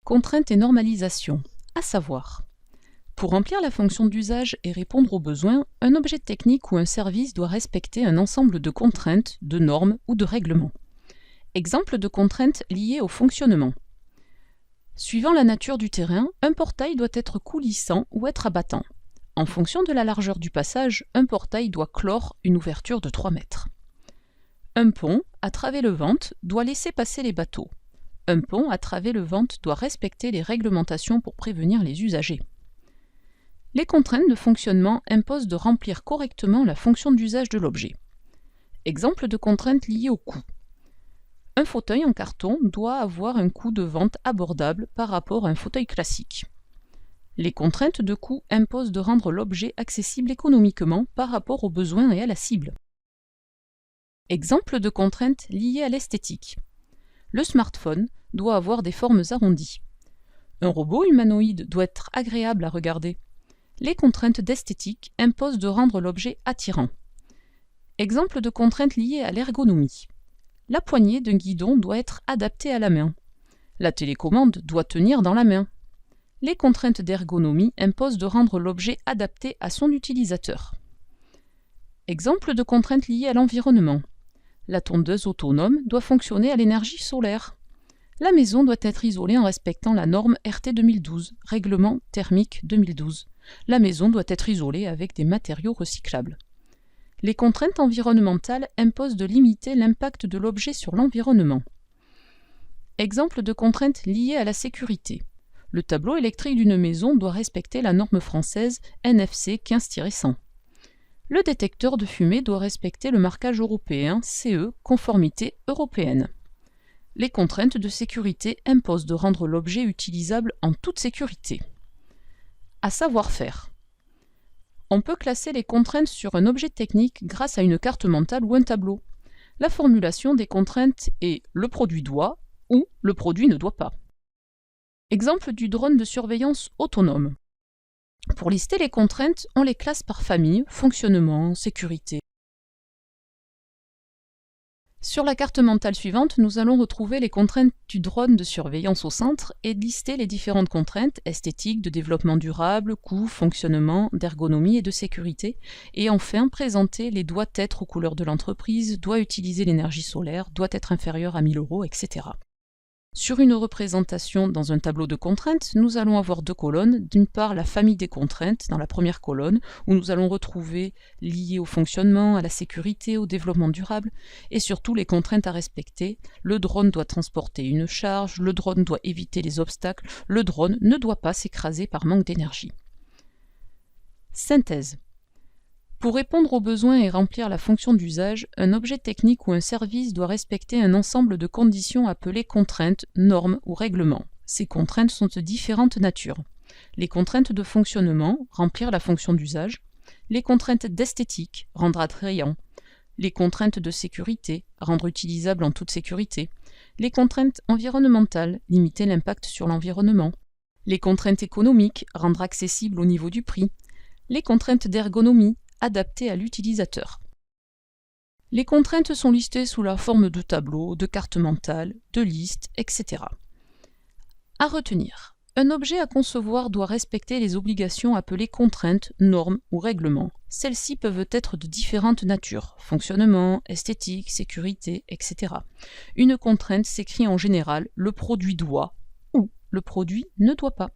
Contraintes et normalisation, à savoir. Pour remplir la fonction d'usage et répondre aux besoins, un objet technique ou un service doit respecter un ensemble de contraintes, de normes ou de règlements. Exemple de contraintes liées au fonctionnement. Suivant la nature du terrain, un portail doit être coulissant ou être abattant. En fonction de la largeur du passage, un portail doit clore une ouverture de 3 mètres. Un pont, à travers le vente, doit laisser passer les bateaux. Un pont à travers le vente doit respecter les réglementations pour prévenir les usagers. Les contraintes de fonctionnement imposent de remplir correctement la fonction d'usage de l'objet. Exemple de contraintes liées au coût. Un fauteuil en carton doit avoir un coût de vente abordable par rapport à un fauteuil classique. Les contraintes de coût imposent de rendre l'objet accessible économiquement par rapport aux besoins et à la cible. Exemple de contraintes liées à l'esthétique. Le smartphone doit avoir des formes arrondies. Un robot humanoïde doit être agréable à regarder. Les contraintes d'esthétique imposent de rendre l'objet attirant. Exemple de contraintes liées à l'ergonomie. La poignée d'un guidon doit être adaptée à la main. La télécommande doit tenir dans la main. Les contraintes d'ergonomie imposent de rendre l'objet adapté à son utilisateur. Exemple de contraintes liées à l'environnement. La tondeuse autonome doit fonctionner à l'énergie solaire. La maison doit être isolée en respectant la norme RT 2012, Règlement thermique 2012. La maison doit être isolée avec des matériaux recyclables. Les contraintes environnementales imposent de limiter l'impact de l'objet sur l'environnement. Exemple de contraintes liées à la sécurité. Le tableau électrique d'une maison doit respecter la norme française NFC 15-100. Le détecteur de fumée doit respecter le marquage européen CE, conformité européenne. Les contraintes de sécurité imposent de rendre l'objet utilisable en toute sécurité. À savoir faire. On peut classer les contraintes sur un objet technique grâce à une carte mentale ou un tableau. La formulation des contraintes est « le produit doit » ou « le produit ne doit pas ». Exemple du drone de surveillance autonome. Pour lister les contraintes, on les classe par famille, fonctionnement, sécurité. Sur la carte mentale suivante, nous allons retrouver les contraintes du drone de surveillance au centre et lister les différentes contraintes esthétiques, de développement durable, coût, fonctionnement, d'ergonomie et de sécurité. Et enfin, présenter les doit être aux couleurs de l'entreprise, doit utiliser l'énergie solaire, doit être inférieur à 1000 €, etc. Sur une représentation dans un tableau de contraintes, nous allons avoir 2 colonnes. D'une part, la famille des contraintes dans la première colonne, où nous allons retrouver liées au fonctionnement, à la sécurité, au développement durable, et surtout les contraintes à respecter. Le drone doit transporter une charge, le drone doit éviter les obstacles, le drone ne doit pas s'écraser par manque d'énergie. Synthèse. Pour répondre aux besoins et remplir la fonction d'usage, un objet technique ou un service doit respecter un ensemble de conditions appelées contraintes, normes ou règlements. Ces contraintes sont de différentes natures. Les contraintes de fonctionnement, remplir la fonction d'usage. Les contraintes d'esthétique, rendre attrayant. Les contraintes de sécurité, rendre utilisable en toute sécurité. Les contraintes environnementales, limiter l'impact sur l'environnement. Les contraintes économiques, rendre accessible au niveau du prix. Les contraintes d'ergonomie, adapté à l'utilisateur. Les contraintes sont listées sous la forme de tableaux, de cartes mentales, de listes, etc. À retenir, un objet à concevoir doit respecter les obligations appelées contraintes, normes ou règlements. Celles-ci peuvent être de différentes natures, fonctionnement, esthétique, sécurité, etc. Une contrainte s'écrit en général « le produit doit » ou « le produit ne doit pas ».